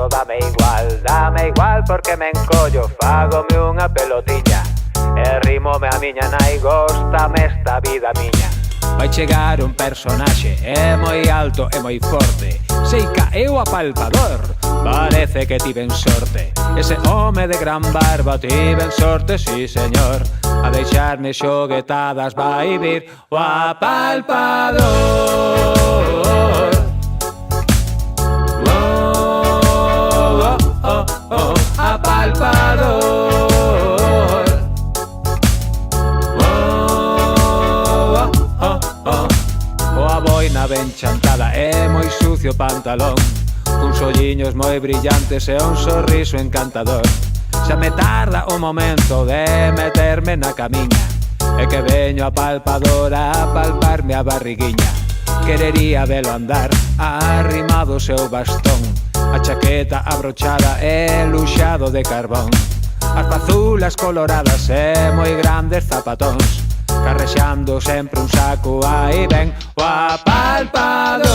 dame igual porque me encollo, fágome unha pelotiña e rímome a miña nai, góstame esta vida miña. Vai chegar un personaxe, é moi alto e moi forte, sei caeu a palpador, parece que tiven sorte. Ese home de gran barba tiven sorte, sí señor, a deixarme xoguetadas vai vir o apalpador. Apalpador. Coa boina ben chantada e moi sucio pantalón, cuns olliños moi brillantes e un sorriso encantador. Xa me tarda o momento de meterme na camiña, e que veño a palpador a palparme a barriguiña. Querería velo andar arrimado o seu bastón, a chaqueta abrochada e luxado de carbón, as pazulas coloradas e moi grandes zapatóns, carrexando sempre un saco, aí ven o apalpador.